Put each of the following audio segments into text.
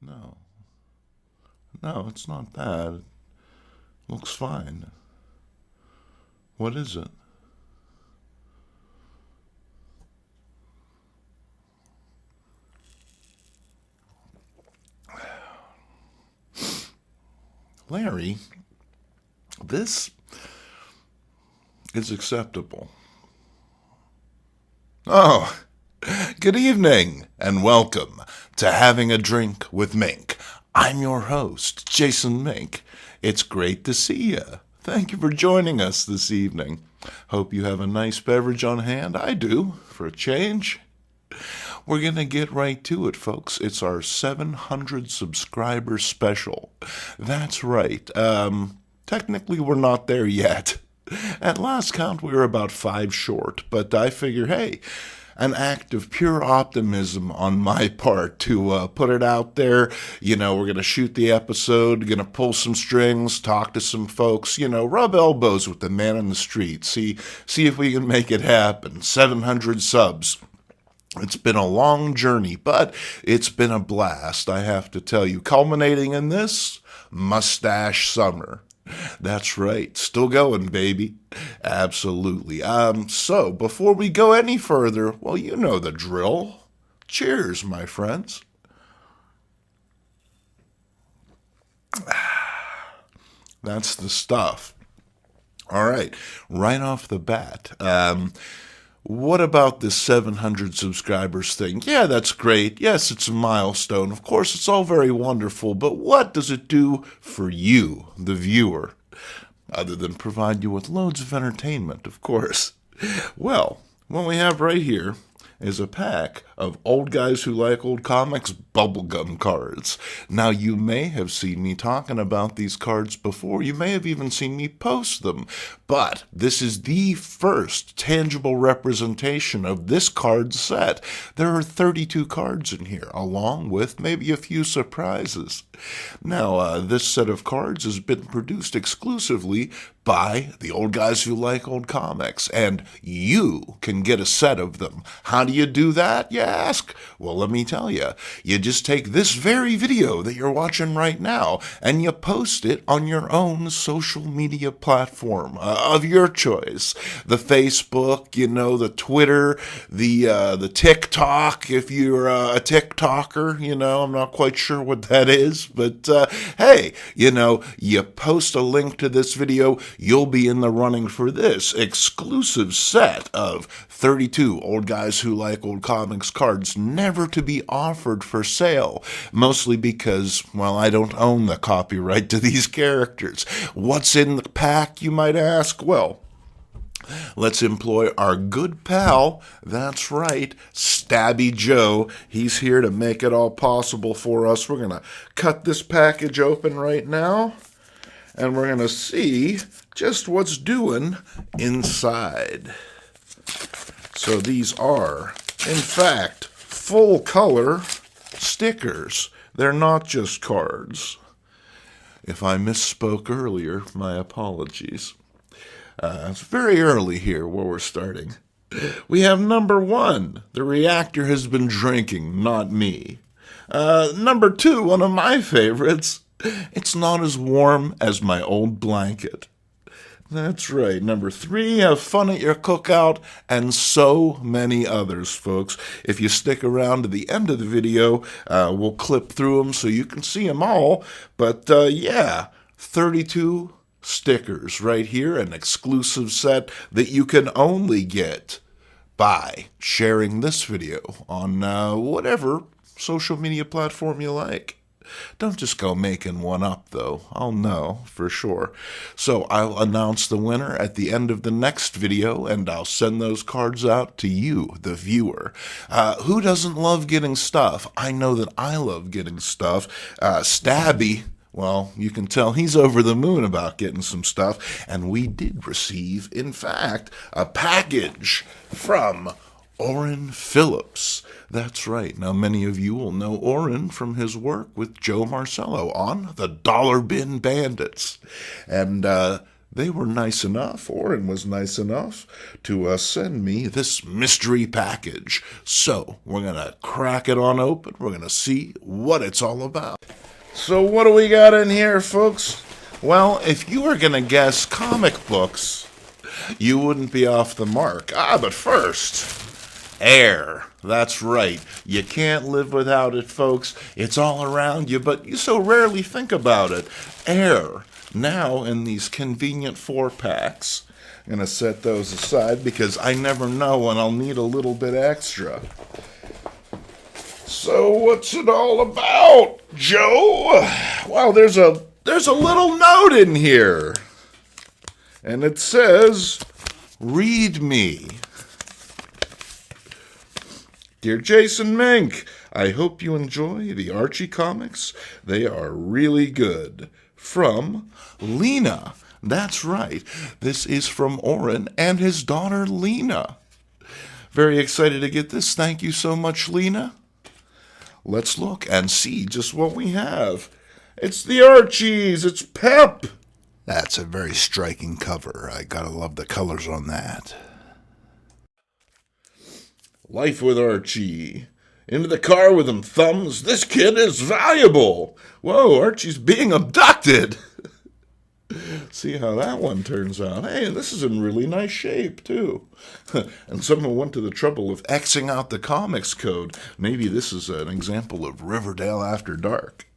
No. No, it's not that. It looks fine. What is it? Larry, this is acceptable. Oh, good evening and welcome to Having a Drink with Mink. I'm your host, Jason Mink. It's great to see you. Thank you for joining us this evening. Hope you have a nice beverage on hand. I do, for a change. We're going to get right to it, folks. It's our 700 subscriber special. That's right. Technically, we're not there yet. At last count, we were about 5 short, but I figure, hey, an act of pure optimism on my part to put it out there. We're going to shoot the episode, going to pull some strings, talk to some folks, rub elbows with the man in the street, see if we can make it happen. 700 subs. It's been a long journey, but it's been a blast, I have to tell you, culminating in this mustache summer. That's right. Still going, baby. Absolutely. So before we go any further, well, you know the drill. Cheers, my friends. That's the stuff. All right. Right off the bat. What about this 700 subscribers thing? Yeah, that's great. Yes, it's a milestone. Of course, it's all very wonderful, but what does it do for you, the viewer? Other than provide you with loads of entertainment, of course. Well, what we have right here is a pack of Old Guys Who Like Old Comics bubblegum cards. Now, you may have seen me talking about these cards before. You may have even seen me post them. But this is the first tangible representation of this card set. There are 32 cards in here, along with maybe a few surprises. Now, this set of cards has been produced exclusively by the Old Guys Who Like Old Comics, and you can get a set of them. How do you do that, you ask? Well, let me tell you. You just take this very video that you're watching right now, and you post it on your own social media platform of your choice. The Facebook, the Twitter, the TikTok, if you're a TikToker, I'm not quite sure what that is, but hey, you post a link to this video, you'll be in the running for this exclusive set of 32 Old Guys Who Like Old Comics cards, never to be offered for sale, mostly because, well, I don't own the copyright to these characters. What's in the pack, you might ask? Well, let's employ our good pal, that's right, Stabby Joe. He's here to make it all possible for us. We're going to cut this package open right now, and we're going to see just what's doing inside. So these are, in fact, full-color stickers. They're not just cards. If I misspoke earlier, my apologies. It's very early here where we're starting. We have number 1. The reactor has been drinking, not me. Number 2, one of my favorites. It's not as warm as my old blanket. That's right. Number 3, have fun at your cookout, and so many others, folks. If you stick around to the end of the video, we'll clip through them so you can see them all. But yeah, 32 stickers right here, an exclusive set that you can only get by sharing this video on whatever social media platform you like. Don't just go making one up, though. I'll know for sure. So I'll announce the winner at the end of the next video, and I'll send those cards out to you, the viewer. Who doesn't love getting stuff? I know that I love getting stuff. Stabby, well, you can tell he's over the moon about getting some stuff, and we did receive, in fact, a package from Orrin Phillips. That's right. Now, many of you will know Orrin from his work with Joe Marcello on the Dollar Bin Bandits. And they were nice enough, Oren was nice enough, to send me this mystery package. So we're going to crack it on open. We're going to see what it's all about. So what do we got in here, folks? Well, if you were going to guess comic books, you wouldn't be off the mark. But first, air. That's right. You can't live without it, folks. It's all around you, but you so rarely think about it. Air. Now, in these convenient 4-packs. I'm going to set those aside because I never know when I'll need a little bit extra. So, what's it all about, Joe? Well, there's a little note in here. And it says, "Read me. Dear Jason Mink, I hope you enjoy the Archie comics. They are really good. From Lena." That's right. This is from Oren and his daughter Lena. Very excited to get this. Thank you so much, Lena. Let's look and see just what we have. It's the Archies. It's Pep. That's a very striking cover. I gotta love the colors on that. Life with Archie. Into the car with them thumbs. This kid is valuable. Whoa, Archie's being abducted. See how that one turns out. Hey, this is in really nice shape, too. And someone went to the trouble of Xing out the comics code. Maybe this is an example of Riverdale After Dark.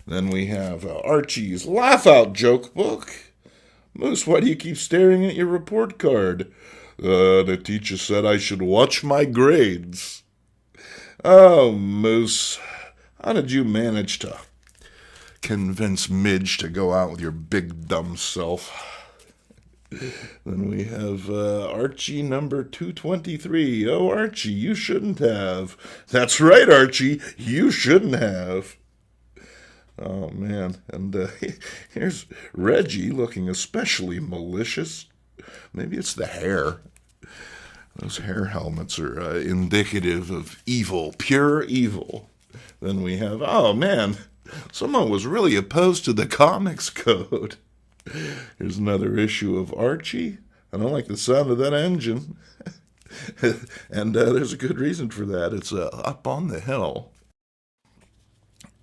Then we have Archie's Laugh Out Joke Book. Moose, why do you keep staring at your report card? The teacher said I should watch my grades. Oh, Moose, how did you manage to convince Midge to go out with your big dumb self? Then we have Archie number 223. Oh, Archie, you shouldn't have. That's right, Archie, you shouldn't have. Oh, man. And here's Reggie looking especially malicious. Maybe it's the hair. Those hair helmets are indicative of evil, pure evil. Then we have, oh, man, someone was really opposed to the comics code. Here's another issue of Archie. I don't like the sound of that engine. And there's a good reason for that. It's up on the hill.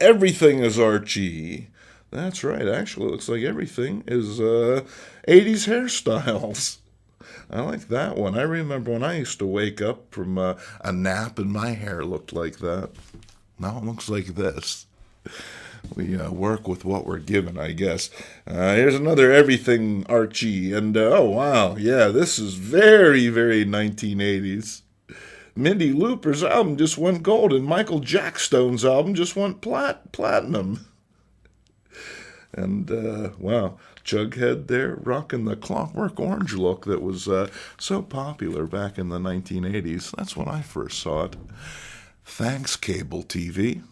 Everything is Archie. That's right. Actually, it looks like everything is 80s hairstyles. I like that one. I remember when I used to wake up from a nap and my hair looked like that. Now it looks like this. We work with what we're given, I guess. Here's another everything Archie. And, oh, wow. Yeah, this is very, very 1980s. Mindy Looper's album just went gold, and Michael Jackstone's album just went platinum. And, wow, Jughead there rocking the Clockwork Orange look that was so popular back in the 1980s. That's when I first saw it. Thanks, cable TV.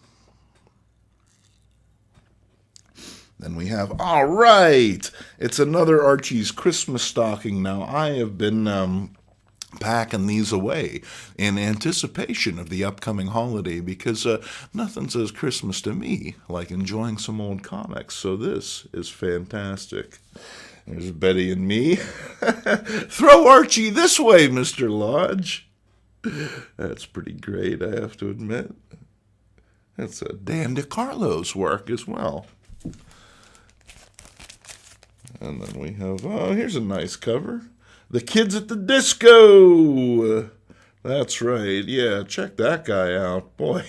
Then we have, all right, it's another Archie's Christmas stocking. Now, I have been packing these away in anticipation of the upcoming holiday because nothing says Christmas to me like enjoying some old comics. So this is fantastic. There's Betty and me. Throw Archie this way, Mr. Lodge. That's pretty great, I have to admit. That's Dan DeCarlo's work as well. And then we have, oh, here's a nice cover. The Kids at the Disco. That's right. Yeah, check that guy out. Boy,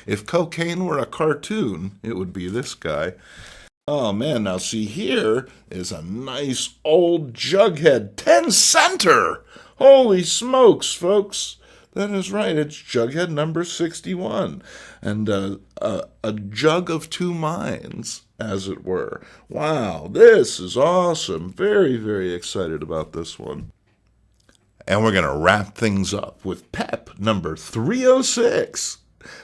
if cocaine were a cartoon, it would be this guy. Oh, man, now see, here is a nice old Jughead 10-center. Holy smokes, folks. That is right. It's Jughead number 61. And a jug of two minds, as it were. Wow, this is awesome. Very, very excited about this one. And we're going to wrap things up with Pep number 306.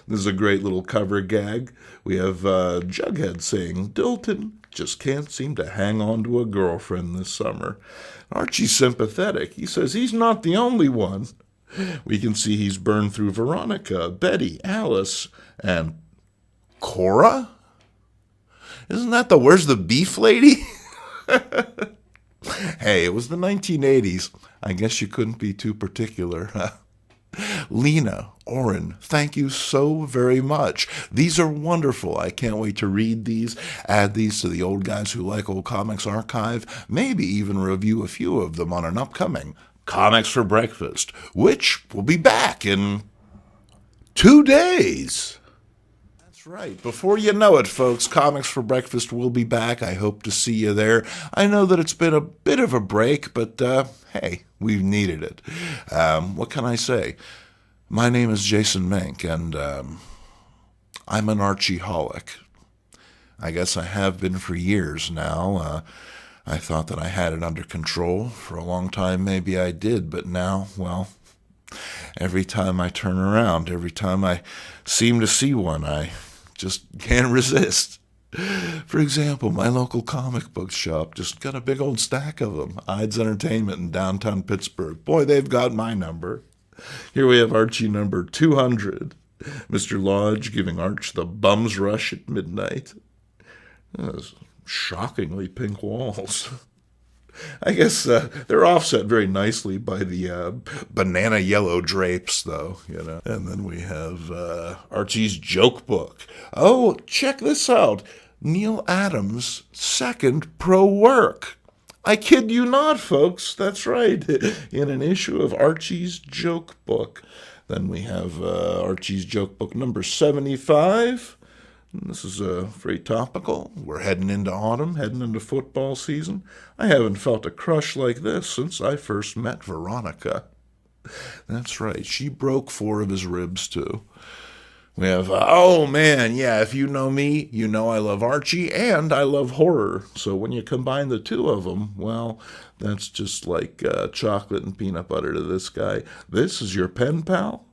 This is a great little cover gag. We have Jughead saying, Dilton just can't seem to hang on to a girlfriend this summer. Archie's sympathetic. He says he's not the only one. We can see he's burned through Veronica, Betty, Alice, and Cora? Isn't that the Where's the Beef lady? Hey, it was the 1980s. I guess you couldn't be too particular. Lena, Oren, thank you so very much. These are wonderful. I can't wait to read these, add these to the Old Guys Who Like Old Comics archive, maybe even review a few of them on an upcoming Comics for Breakfast, which will be back in 2 days. That's right. Before you know it, folks, Comics for Breakfast will be back. I hope to see you there. I know that it's been a bit of a break, but hey, we've needed it. What can I say? My name is Jason Mink, and I'm an Archie-holic. I guess I have been for years now. I thought that I had it under control. For a long time, maybe I did, but now, well, every time I turn around, every time I seem to see one, I just can't resist. For example, my local comic book shop just got a big old stack of them. Ides Entertainment in downtown Pittsburgh. Boy, they've got my number. Here we have Archie number 200. Mr. Lodge giving Arch the bum's rush at midnight. Those shockingly pink walls. I guess they're offset very nicely by the banana yellow drapes, though, you know. And then we have Archie's joke book. Oh, check this out. Neil Adams' second pro work. I kid you not, folks. That's right. In an issue of Archie's joke book. Then we have Archie's joke book number 75. This is very topical. We're heading into autumn, heading into football season. I haven't felt a crush like this since I first met Veronica. That's right. She broke 4 of his ribs, too. We have, oh man, yeah, if you know me, you know I love Archie and I love horror. So when you combine the two of them, well, that's just like chocolate and peanut butter to this guy. This is your pen pal?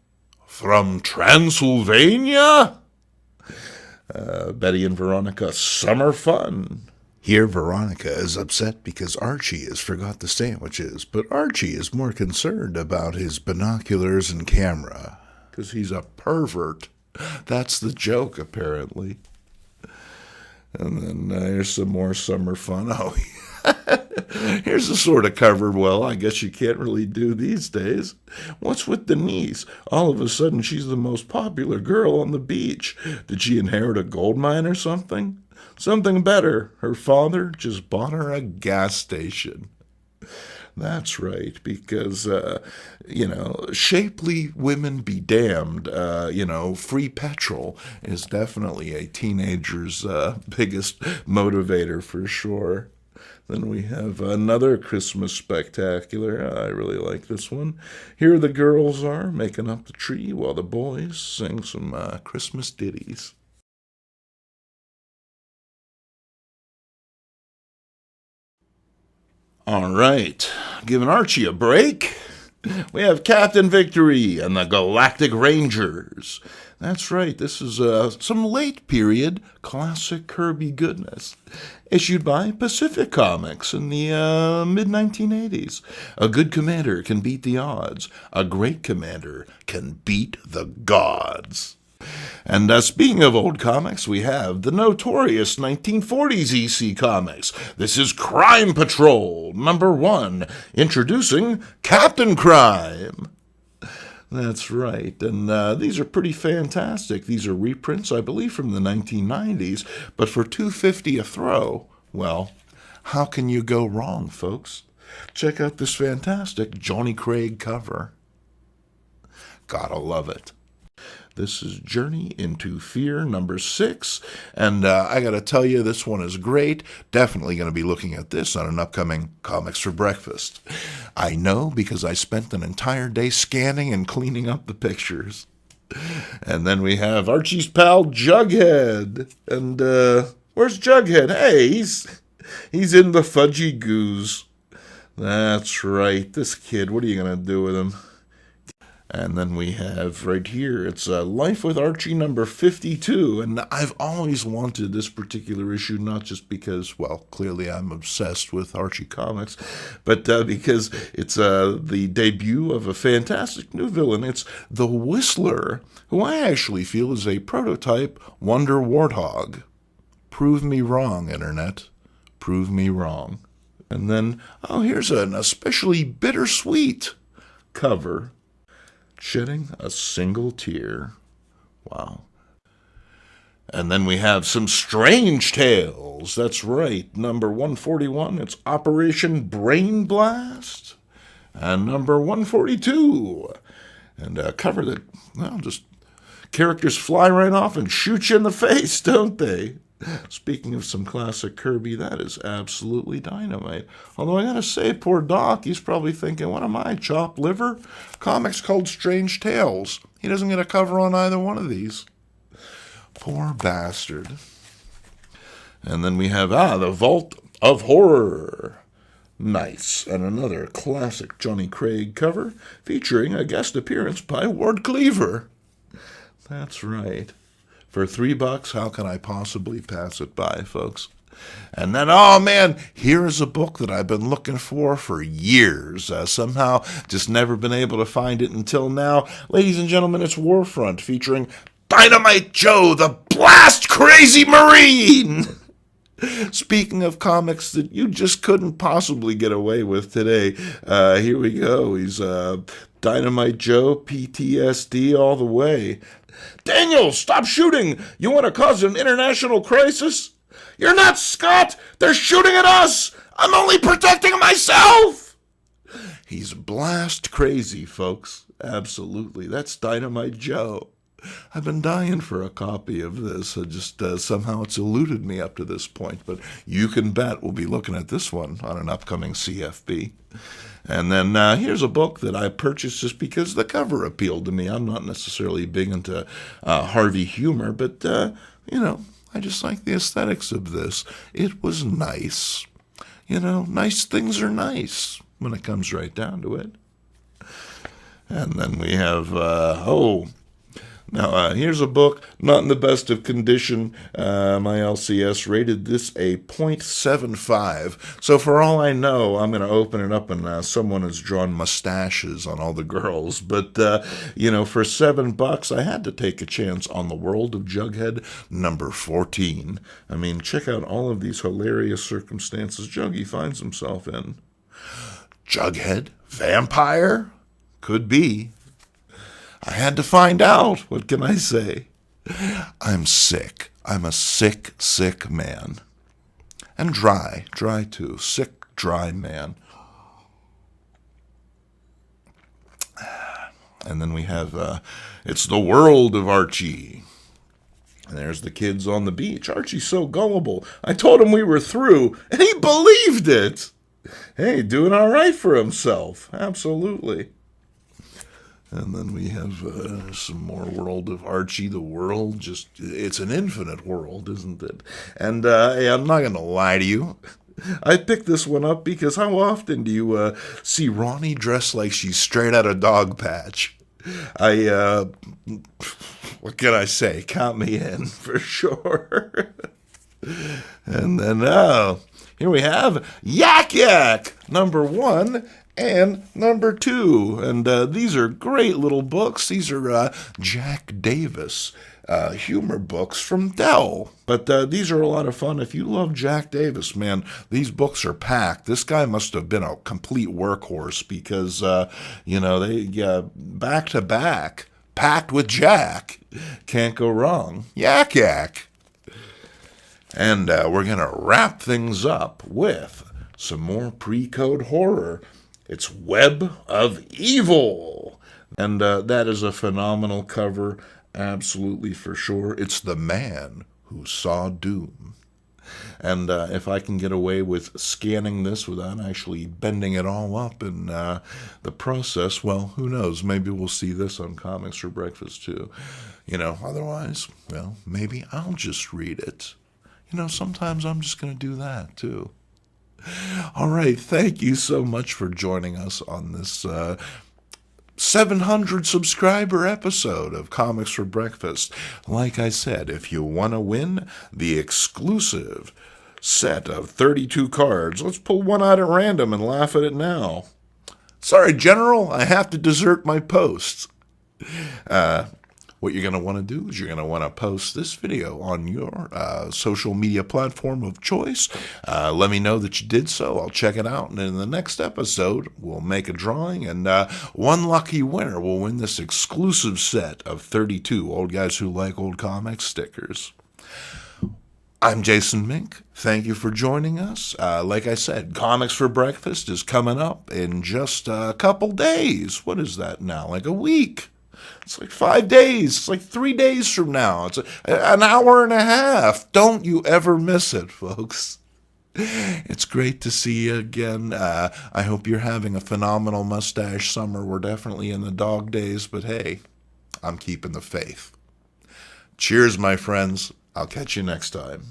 From Transylvania? Betty and Veronica, summer fun. Here, Veronica is upset because Archie has forgot the sandwiches, but Archie is more concerned about his binoculars and camera. Because he's a pervert. That's the joke, apparently. And then here's some more summer fun. Oh, here's the sort of cover, well, I guess you can't really do these days. What's with Denise? All of a sudden, she's the most popular girl on the beach. Did she inherit a gold mine or something? Something better. Her father just bought her a gas station. That's right, because, shapely women be damned. Free petrol is definitely a teenager's biggest motivator for sure. Then we have another Christmas spectacular. I really like this one. Here the girls are making up the tree while the boys sing some Christmas ditties. All right, giving Archie a break. We have Captain Victory and the Galactic Rangers. That's right, this is some late period classic Kirby goodness. Issued by Pacific Comics in the mid-1980s. A good commander can beat the odds. A great commander can beat the gods. And speaking of old comics, we have the notorious 1940s EC comics. This is Crime Patrol, number 1, introducing Captain Crime. That's right, and these are pretty fantastic. These are reprints, I believe, from the 1990s, but for $2.50 a throw, well, how can you go wrong, folks? Check out this fantastic Johnny Craig cover. Gotta love it. This is Journey into Fear number 6, and I gotta tell you, this one is great. Definitely gonna be looking at this on an upcoming Comics for Breakfast. I know because I spent an entire day scanning and cleaning up the pictures. And then we have Archie's pal Jughead, and where's Jughead? Hey, he's in the Fudgy Goose. That's right, this kid. What are you gonna do with him? And then we have right here, it's Life with Archie number 52. And I've always wanted this particular issue, not just because, well, clearly I'm obsessed with Archie comics, but because it's the debut of a fantastic new villain. It's the Whistler, who I actually feel is a prototype Wonder Warthog. Prove me wrong, Internet. Prove me wrong. And then, oh, here's an especially bittersweet cover. Shedding a single tear. Wow. And then we have some strange tales. That's right. Number 141, it's Operation Brain Blast. And number 142, and a cover that, well, just characters fly right off and shoot you in the face, don't they? Speaking of some classic Kirby, that is absolutely dynamite. Although I gotta say, poor Doc, he's probably thinking, what am I, chopped liver? Comics called Strange Tales. He doesn't get a cover on either one of these. Poor bastard. And then we have, the Vault of Horror. Nice. And another classic Johnny Craig cover featuring a guest appearance by Ward Cleaver. That's right. For $3, how can I possibly pass it by, folks? And then, oh man, here's a book that I've been looking for years. Somehow just never been able to find it until now. Ladies and gentlemen, it's Warfront featuring Dynamite Joe, the Blast Crazy Marine. Speaking of comics that you just couldn't possibly get away with today, here we go. He's Dynamite Joe, PTSD all the way. Daniel, stop shooting! You want to cause an international crisis? You're not Scott! They're shooting at us! I'm only protecting myself! He's blast crazy, folks. Absolutely. That's Dynamite Joe. I've been dying for a copy of this. Somehow it's eluded me up to this point, but you can bet we'll be looking at this one on an upcoming CFB. And then here's a book that I purchased just because the cover appealed to me. I'm not necessarily big into Harvey humor, but, I just like the aesthetics of this. It was nice. Nice things are nice when it comes right down to it. And then we have, Now, here's a book, not in the best of condition. My LCS rated this a .75. So for all I know, I'm going to open it up and someone has drawn mustaches on all the girls. But, for $7, I had to take a chance on The World of Jughead, number 14. I mean, check out all of these hilarious circumstances Juggy finds himself in. Jughead? Vampire? Could be. I had to find out. What can I say? I'm sick. I'm a sick, sick man. And dry too. Sick, dry man. And then we have, it's the world of Archie. And there's the kids on the beach. Archie's so gullible. I told him we were through, and he believed it. Hey, doing all right for himself. Absolutely. And then we have some more World of Archie. The world, it's an infinite world, isn't it? And hey, I'm not going to lie to you. I picked this one up because how often do you see Ronnie dressed like she's straight out of Dog Patch? What can I say? Count me in, for sure. And then, here we have Yak Yak, number 1. And number 2, and these are great little books. These are Jack Davis humor books from Dell. But these are a lot of fun. If you love Jack Davis, man, these books are packed. This guy must have been a complete workhorse because, they back to back, packed with Jack. Can't go wrong. Yak Yak. And we're going to wrap things up with some more pre-code horror. It's Web of Evil. And that is a phenomenal cover, absolutely for sure. It's the man who saw doom. And if I can get away with scanning this without actually bending it all up in the process, well, who knows? Maybe we'll see this on Comics for Breakfast too. Otherwise, well, maybe I'll just read it. Sometimes I'm just going to do that too. All right, thank you so much for joining us on this 700 subscriber episode of Comics for Breakfast. Like I said, if you want to win the exclusive set of 32 cards, let's pull one out at random and laugh at it now. Sorry, General, I have to desert my post. what you're going to want to do is you're going to want to post this video on your social media platform of choice. Let me know that you did so. I'll check it out. And in the next episode, we'll make a drawing, and one lucky winner will win this exclusive set of 32 Old Guys Who Like Old Comics stickers. I'm Jason Mink. Thank you for joining us. Like I said, Comics for Breakfast is coming up in just a couple days. What is that now? Like a week. It's like 5 days. It's like 3 days from now. It's an hour and a half. Don't you ever miss it, folks. It's great to see you again. I hope you're having a phenomenal mustache summer. We're definitely in the dog days, but hey, I'm keeping the faith. Cheers, my friends. I'll catch you next time.